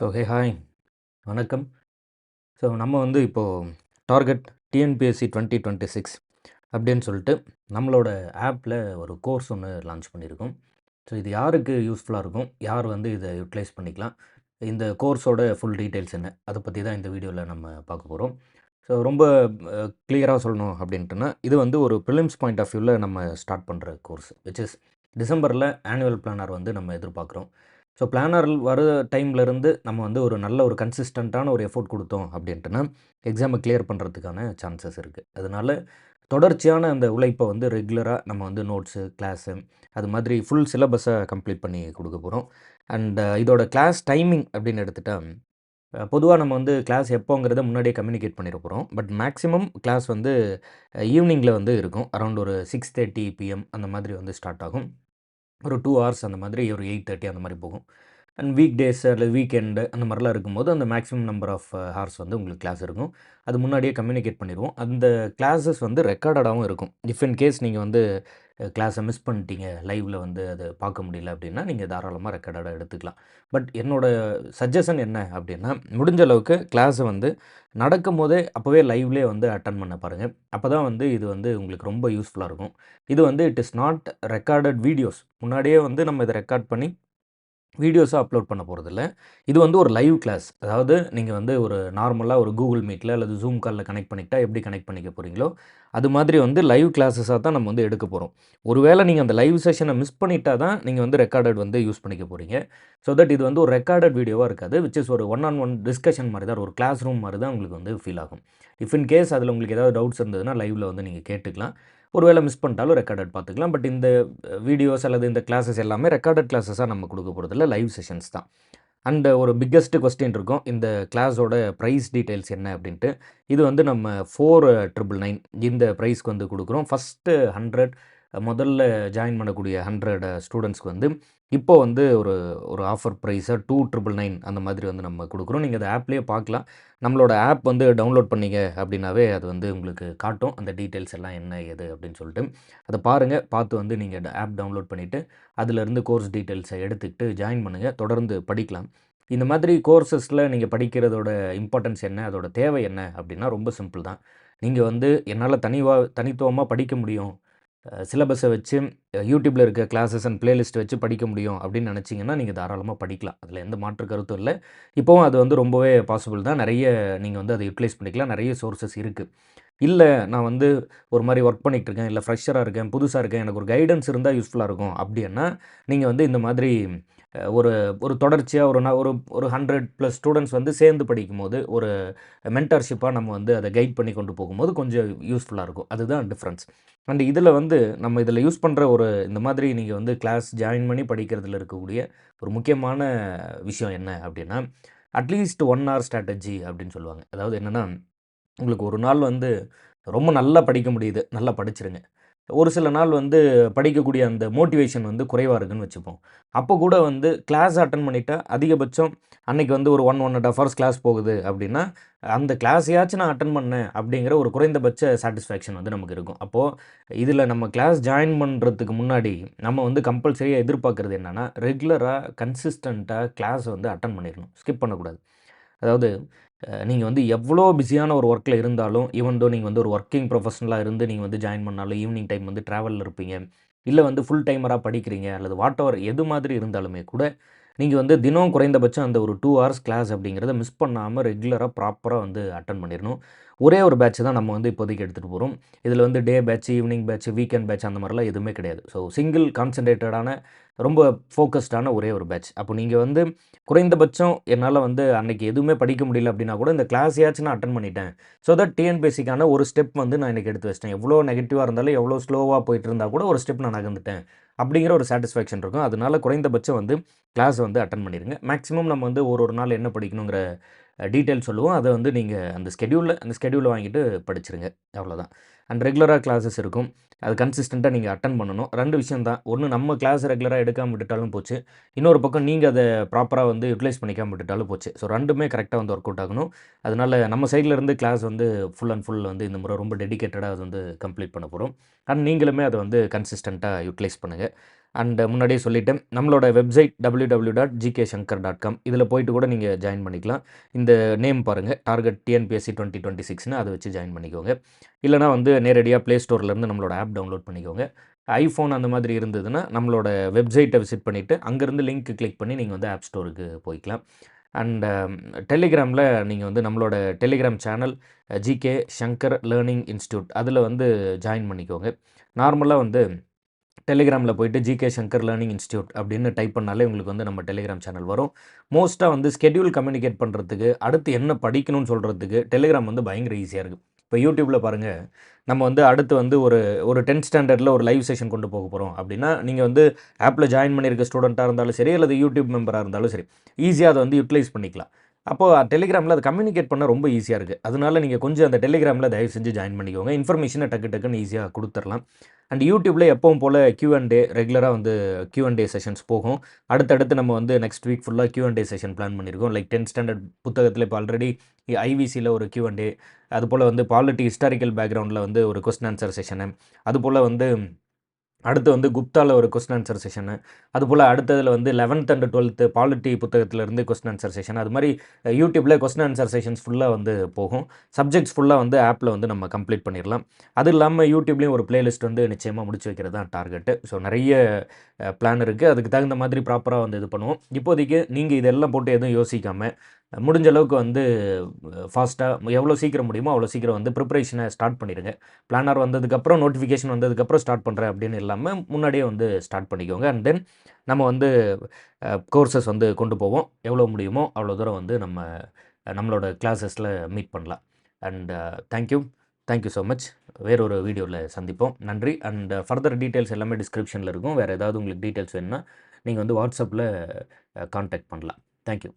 Hi வணக்கம். நம்ம வந்து இப்போது டார்கெட் டிஎன்பிஎஸ்சி 2026 அப்படின்னு சொல்லிட்டு நம்மளோட ஆப்பில் ஒரு கோர்ஸ் ஒன்று லான்ச் பண்ணியிருக்கோம். இது யாருக்கு யூஸ்ஃபுல்லாக இருக்கும், யார் வந்து இதை யூட்டிலைஸ் பண்ணிக்கலாம், இந்த கோர்ஸோட ஃபுல் டீட்டெயில்ஸ் என்ன, அதை பற்றி தான் இந்த வீடியோவில் நம்ம பார்க்க போகிறோம். ரொம்ப கிளியராக சொல்லணும் அப்படின்ட்டுனா, இது வந்து ஒரு ப்ரிலிம்ஸ் பாயிண்ட் ஆஃப் வியூவில் நம்ம ஸ்டார்ட் பண்ணுற கோர்ஸ் விச் இஸ் டிசம்பரில் ஆனுவல் பிளானர் வந்து நம்ம எதிர்பார்க்குறோம். பிளானர் வர டைம்லேருந்து நம்ம வந்து ஒரு நல்ல ஒரு கன்சிஸ்டண்ட்டான ஒரு எஃபோர்ட் கொடுத்தோம் அப்படின்ட்டுனா, எக்ஸாமை கிளியர் பண்ணுறதுக்கான சான்சஸ் இருக்குது. அதனால தொடர்ச்சியான அந்த உழைப்பை வந்து ரெகுலராக நம்ம வந்து நோட்ஸு, கிளாஸு அது மாதிரி ஃபுல் சிலபஸை கம்ப்ளீட் பண்ணி கொடுக்க போகிறோம். அண்ட் இதோட கிளாஸ் டைமிங் அப்படின்னு எடுத்துட்டா, பொதுவா நம்ம வந்து கிளாஸ் எப்போங்கிறத முன்னாடியே கம்யூனிகேட் பண்ணிற போகிறோம். பட் மேக்ஸிமம் கிளாஸ் வந்து ஈவினிங்கில் வந்து இருக்கும். அரௌண்ட் ஒரு 6:30 பிஎம் அந்த மாதிரி வந்து ஸ்டார்ட் ஆகும். ஒரு 2 ஹார்ஸ் அந்த மாதிரி ஒரு 8:30 அந்த மாதிரி போகும். அண்ட் வீக் டேஸ் அல்லது வீக்கெண்டு அந்த மாதிரிலாம் இருக்கும்போது அந்த மேக்ஸிமம் நம்பர் ஆஃப் ஹார்ஸ் வந்து உங்களுக்கு கிளாஸ் இருக்கும். அது முன்னாடியே கம்யூனிகேட் பண்ணிடுவோம். அந்த கிளாஸஸ் வந்து ரெக்கார்டடாகவும் இருக்கும். இஃப் இன் கேஸ் நீங்கள் வந்து கிளாஸை மிஸ் பண்ணிட்டீங்க, லைவ்ல வந்து அதை பார்க்க முடியல அப்படின்னா, நீங்கள் தாராளமாக ரெக்கார்டடாக எடுத்துக்கலாம். பட் என்னோட சஜஷன் என்ன அப்படின்னா, முடிஞ்ச அளவுக்கு கிளாஸை வந்து நடக்கும்போதே அப்போவே லைவ்லேயே வந்து அட்டெண்ட் பண்ண பாருங்கள். அப்போ தான் வந்து இது வந்து உங்களுக்கு ரொம்ப யூஸ்ஃபுல்லாக இருக்கும். இது வந்து it is not recorded videos. முன்னாடியே வந்து நம்ம இதை ரெக்கார்ட் பண்ணி வீடியோஸாக அப்லோட் பண்ண போகிறதில்ல. இது வந்து ஒரு லைவ் கிளாஸ். அதாவது நீங்கள் வந்து ஒரு நார்மலாக ஒரு கூகுள் மீட்டில் அல்லது ஜூம் காலில் கனெக்ட் பண்ணிக்கிட்டா எப்படி கனெக்ட் பண்ணிக்க போகிறீங்களோ, அது மாதிரி வந்து லைவ் கிளாஸஸாக தான் நம்ம வந்து எடுக்க போகிறோம். ஒருவேளை நீங்கள் அந்த லைவ் செஷனை மிஸ் பண்ணிட்டா தான் நீங்கள் வந்து ரெக்கார்டட் வந்து யூஸ் பண்ணிக்க போகிறீங்க. தட் இது வந்து ஒரு ரெக்கார்டட் வீடியோவாக இருக்காது. விச் இஸ் ஒரு ஒன் ஆன் ஒன் டிஸ்கஷன் மாதிரி தான், ஒரு கிளாஸ் ரூம் மாதிரி தான் உங்களுக்கு வந்து ஃபீல் ஆகும். இஃப் இன் கேஸ் அதில் உங்களுக்கு ஏதாவது டவுட்ஸ் இருந்ததுன்னா லைவ்ல வந்து நீங்கள் கேட்டுக்கலாம். ஒருவேளை மிஸ் பண்ணிட்டாலும் ரெக்கார்டட் பார்த்துக்கலாம். பட் இந்த வீடியோஸ் அல்லது இந்த கிளாஸஸ் எல்லாமே ரெக்கார்டட் கிளாஸஸாக நம்ம கொடுக்க போகிறதில்ல, லைவ் செஷன்ஸ் தான். அண்ட் ஒரு பிக்கெஸ்ட் கொஸ்டின் இருக்கும், இந்த கிளாஸோட ப்ரைஸ் டீட்டெயில்ஸ் என்ன அப்படின்ட்டு. இது வந்து நம்ம 4,999 இந்த ப்ரைஸ்க்கு வந்து கொடுக்குறோம். ஃபஸ்ட்டு 100 முதல்ல ஜாயின் பண்ணக்கூடிய 100 ஸ்டூடெண்ட்ஸ்க்கு வந்து இப்போ வந்து ஒரு ஒரு ஆஃபர் ப்ரைஸாக 2,999 அந்த மாதிரி வந்து நம்ம கொடுக்குறோம். நீங்கள் அதை ஆப்லேயே பார்க்கலாம். நம்மளோட ஆப் வந்து டவுன்லோட் பண்ணீங்க அப்படின்னாவே அது வந்து உங்களுக்கு காட்டும், அந்த டீட்டெயில்ஸ் எல்லாம் என்ன ஏது அப்படின்னு சொல்லிட்டு. அதை பாருங்கள், பார்த்து வந்து நீங்கள் ஆப் டவுன்லோட் பண்ணிவிட்டு அதிலிருந்து கோர்ஸ் டீட்டெயில்ஸை எடுத்துக்கிட்டு ஜாயின் பண்ணுங்கள். தொடர்ந்து படிக்கலாம். இந்த மாதிரி கோர்சஸில் நீங்கள் படிக்கிறதோட இம்பார்ட்டன்ஸ் என்ன, அதோட தேவை என்ன அப்படின்னா ரொம்ப சிம்பிள் தான். நீங்கள் வந்து என்னால் தனித்துவமாக படிக்க முடியும், சிலபஸை வச்சு யூடியூப்பில் இருக்க கிளாஸஸ் அண்ட் பிளேலிஸ்ட் வச்சு படிக்க முடியும் அப்படின்னு நினச்சிங்கன்னா, நீங்கள் தாராளமாக படிக்கலாம். அதில் எந்த மாற்று கருத்தும் இல்லை. இப்போவும் அது வந்து ரொம்பவே பாசிபிள் தான். நிறைய நீங்கள் வந்து அதை யூட்டிலைஸ் பண்ணிக்கலாம். நிறைய சோர்சஸ் இருக்குது. இல்லை, நான் வந்து ஒரு மாதிரி ஒர்க் பண்ணிகிட்டு இருக்கேன், இல்லை ஃப்ரெஷராக இருக்கேன், புதுசாக இருக்கேன், எனக்கு ஒரு கைடன்ஸ் இருந்தால் யூஸ்ஃபுல்லாக இருக்கும் அப்படின்னா, நீங்கள் வந்து இந்த மாதிரி ஒரு ஒரு தொடர்ச்சியாக ஒரு 100+ ஸ்டூடெண்ட்ஸ் வந்து சேர்ந்து படிக்கும்போது, ஒரு மென்டார்ஷிப்பாக நம்ம வந்து அதை கைட் பண்ணி கொண்டு போகும்போது கொஞ்சம் யூஸ்ஃபுல்லாக இருக்கும். அதுதான் டிஃப்ரென்ஸ். அண்ட் இதில் வந்து நம்ம இதில் யூஸ் பண்ணுற இந்த மாதிரி நீங்கள் வந்து கிளாஸ் ஜாயின் பண்ணி படிக்கிறதுல இருக்கக்கூடிய ஒரு முக்கியமான விஷயம் என்ன அப்படின்னா, அட்லீஸ்ட் 1 ஹவர் ஸ்ட்ராட்டஜி அப்படின்னு சொல்லுவாங்க. அதாவது என்னென்னா, உங்களுக்கு ஒரு நாள் வந்து ரொம்ப நல்லா படிக்க முடியுது, நல்லா படிச்சிருங்க. ஒரு சில நாள் வந்து படிக்கக்கூடிய அந்த மோட்டிவேஷன் வந்து குறைவா இருக்குன்னு வச்சுப்போம். அப்போ கூட வந்து கிளாஸ் அட்டெண்ட் பண்ணிட்டா, அதிகபட்சம் அன்னைக்கு வந்து ஒரு 1, 1 1/2 ஹவர்ஸ் கிளாஸ் போகுது அப்படின்னா, அந்த கிளாஸையாச்சும் நான் அட்டெண்ட் பண்ணேன் அப்படிங்கிற ஒரு குறைந்தபட்ச சாட்டிஸ்ஃபேக்ஷன் வந்து நமக்கு இருக்கும். அப்போ இதில நம்ம கிளாஸ் ஜாயின் பண்ணுறதுக்கு முன்னாடி, நம்ம வந்து கம்பல்சரியா எதிர்பார்க்கிறது என்னன்னா, ரெகுலரா கன்சிஸ்டன்ட்டா கிளாஸ வந்து அட்டெண்ட் பண்ணிறணும். ஸ்கிப் பண்ணக்கூடாது. அதாவது நீங்க வந்து எவ்வளோ பிஸியான ஒரு ஒர்க்கில இருந்தாலும், ஈவன் தோ நீங்க வந்து ஒரு ஒர்க்கிங் ப்ரொஃபஷனலா இருந்து நீங்க வந்து ஜாயின் பண்ணாலும், ஈவினிங் டைம் வந்து ட்ராவல்ல இருப்பீங்க. இல்ல வந்து ஃபுல் டைமரா படிக்கிறீங்க அல்லது வாட்டெவர் எது மாதிரி இருந்தாலுமே கூட, நீங்க வந்து தினம் குறைந்தபட்சம் அந்த ஒரு 2 ஹார்ஸ் கிளாஸ் அப்படிங்கிறத மிஸ் பண்ணாம ரெகுலரா ப்ராப்பரா வந்து அட்டெண்ட் பண்ணிறணும். ஒரே ஒரு பேட்ச் தான் நம்ம வந்து இப்போதைக்கு எடுத்துட்டு போறோம். இதில வந்து day batch, evening batch, weekend batch அந்த மாரிலாம் எதுவுமே கிடையாது. சிங்கிள் கான்சன்ட்ரேட்டடான ரொம்ப ஃபோக்கஸ்டான ஒரே ஒரு பேட்ச். அப்போ நீங்க வந்து குறைந்தபட்சம் என்னால வந்து அன்னைக்கு எதுவுமே படிக்க முடியல அப்படின்னா கூட, இந்த கிளாஸையாச்சும் நான் அட்டெண்ட் பண்ணிட்டேன். தட் டிஎன்பிஎஸ்சிக்கான ஒரு ஸ்டெப் வந்து நான் இன்னைக்கு எடுத்து வச்சுட்டேன். எவ்வளோ நெகட்டிவா இருந்தாலும், எவ்வளோ ஸ்லோவா போயிட்டு இருந்தா கூட ஒரு ஸ்டெப் நான் நகர்ந்துட்டேன். அப்படிங்கிற ஒரு சாட்டிஸ்ஃபேக்ஷன் இருக்கும். அதனால குறைந்தபட்சம் வந்து கிளாஸ் வந்து அட்டெண்ட் பண்ணிருங்க. மேக்ஸிமம் நம்ம வந்து ஒரு ஒரு நாள் என்ன படிக்கணுங்கிற டீட்டெயில் சொல்லுவோம். அத வந்து நீங்க அந்த ஸ்கெட்யூல வாங்கிட்டு படிச்சுருங்க. அவ்வளோதான். அண்ட் ரெகுலரா கிளாஸஸ் இருக்கும். அது கன்சிஸ்டன்ட்டா நீங்க அட்டெண்ட் பண்ணணும். 2 விஷயம் தான். ஒண்ணு நம்ம கிளாஸ் ரெகுலரா எடுக்காம விட்டுட்டாலும் போச்சு. இன்னொரு பக்கம் நீங்க அத ப்ராப்பரா வந்து யுட்டிலைஸ் பண்ணிக்காம விட்டுட்டாலும் போச்சு. 2மே கரெக்ட்டா வந்து ஒர்க் அவுட் ஆகணும். அதனால நம்ம சைட்ல இருந்து கிளாஸ் வந்து ஃபுல் அண்ட் ஃபுல் வந்து இந்த முறை ரொம்ப டெடிகேட்டடா அது வந்து கம்ப்ளீட் பண்ண போறோம். அண்ட் நீங்களுமே அத வந்து கன்சிஸ்டன்ட்டா யுட்டிலைஸ் பண்ணுங்க. அண்ட் முன்னாடியே சொல்லிட்டேன், நம்மளோட வெப்சைட் www.gkshankar.com இதில போயிட்டு கூட நீங்க ஜாயின் பண்ணிக்கலாம். இந்த நேம் பாருங்க, டார்கெட் டிஎன்பிஎஸ்சி 2026ன்னு அத வச்சு ஜாயின் பண்ணிக்கோங்க. இல்லனா வந்து நேரடியா Play Storeலேருந்து நம்மளோட ஆப் டவுன்லோட் பண்ணிக்கோங்க. ஐஃபோன் அந்த மாதிரி இருந்ததுன்னா, நம்மளோட வெப்சைட்ட விசிட் பண்ணிட்டு, அங்கேருந்து லிங்க் கிளிக் பண்ணி நீங்க வந்து ஆப் ஸ்டோருக்கு போய்க்கலாம். அண்ட் டெலிகிராமில நீங்க வந்து நம்மளோட Telegram channel GK Shankar learning institute அதில வந்து ஜாயின் பண்ணிக்கோங்க. நார்மலா வந்து டெலிகிராமில் போயிட்டு ஜிகே ஷங்கர் லேர்னிங் இன்ஸ்டியூட் அப்படின்னு டைப் பண்ணாலே உங்களுக்கு வந்து நம்ம டெலிகிராம் சேனல் வரும். மோஸ்ட்டாக வந்து ஸ்கெட்யூல் கம்யூனிகேட் பண்ணுறதுக்கு, அடுத்து என்ன படிக்கணும்னு சொல்கிறதுக்கு டெலிகிராம் வந்து பயங்கர ஈஸியாக இருக்குது. இப்போ யூடியூப்பில் பாருங்கள், நம்ம வந்து அடுத்து வந்து ஒரு ஒரு 10th ஸ்டாண்டர்டில் ஒரு லைவ் செஷன் கொண்டு போக போகிறோம் அப்படின்னா, நீங்கள் வந்து ஆப்பில் ஜாயின் பண்ணியிருக்க ஸ்டூடெண்ட்டாக இருந்தாலும் சரி, அல்லது யூடியூப் மெம்பராக இருந்தாலும் சரி, ஈஸியாக அதை வந்து யூட்டிலைஸ் பண்ணிக்கலாம். அப்போது டெலிகிராமில் அதை கம்யூனிகேட் பண்ண ரொம்ப ஈஸியாக இருக்குது. அதனால நீங்கள் கொஞ்சம் அந்த டெலிகிராமில் தயவு செஞ்சு ஜாயின் பண்ணிக்கோங்க. இன்ஃபர்மேஷனை டக்குன்னு ஈஸியாக கொடுத்துடலாம். அண்ட் யூடியூப்ல எப்பவும் போல் Q&A ரெகுலராக வந்து Q&A செஷன்ஸ் போகும். அடுத்தடுத்து நம்ம வந்து நெக்ஸ்ட் வீக் ஃபுல்லாக Q&A செஷன் பிளான் பண்ணியிருக்கோம். லைக் 10th ஸ்டாண்டர்ட் புத்தகத்தில் இப்போ ஆல்ரெடி ஐவிசியில் ஒரு Q&A, அதுபோல் வந்து பாலிட்டி ஹிஸ்டாரிக்கல் பேக்ரவுண்டில் வந்து ஒரு கொஸ்டின் ஆன்சர் செஷனு, அதுபோல் வந்து அடுத்து வந்து குப்தாவில் ஒரு கொஸ்டின் ஆன்சர் செஷனு, அதுபோல் அடுத்ததில் வந்து 11th அண்ட் 12th பாலிட்டி புத்தகத்திலேருந்து கொஸ்டின் ஆன்சர் செஷன், அது மாதிரி யூடியூப்பில் கொஸ்டின் ஆன்சர் செஷன்ஸ் ஃபுல்லாக வந்து போகும். சப்ஜெக்ட்ஸ் ஃபுல்லாக வந்து ஆப்பில் வந்து நம்ம கம்ப்ளீட் பண்ணிடலாம். அது இல்லாமல் யூடியூப்லேயும் ஒரு பிளேலிஸ்ட் வந்து நிச்சயமாக முடிச்சு வைக்கிறது தான் டார்கெட்டு. ஸோ நிறைய பிளான் இருக்குது. அதுக்கு தகுந்த மாதிரி ப்ராப்பராக வந்து இது பண்ணுவோம். இப்போதைக்கு நீங்கள் இதெல்லாம் போட்டு எதுவும் யோசிக்காமல் முடிஞ்ச அளவுக்கு வந்து ஃபாஸ்ட்டாக எவ்வளோ சீக்கிரம் முடியுமோ அவ்வளோ சீக்கிரம் வந்து ப்ரிப்பரேஷனை ஸ்டார்ட் பண்ணிடுங்க. பிளானர் வந்ததுக்கப்புறம், நோட்டிஃபிகேஷன் வந்ததுக்கப்புறம் ஸ்டார்ட் பண்ணுறேன் அப்படின்னு இல்லாமல் முன்னாடியே வந்து ஸ்டார்ட் பண்ணிக்கோங்க. அண்ட் தென் நம்ம வந்து கோர்சஸ் வந்து கொண்டு போவோம். எவ்வளோ முடியுமோ அவ்வளோ தூரம் வந்து நம்மளோட கிளாஸஸில் மீட் பண்ணலாம். And thank you so much. வேறொரு வீடியோவில் சந்திப்போம். நன்றி. அண்ட் ஃபர்தர் டீட்டெயில்ஸ் எல்லாமே டிஸ்கிரிப்ஷனில் இருக்கும். வேறு ஏதாவது உங்களுக்கு டீட்டெயில்ஸ் வேணும்னா நீங்கள் வந்து வாட்ஸ்அப்பில் கான்டாக்ட் பண்ணலாம். தேங்க்யூ.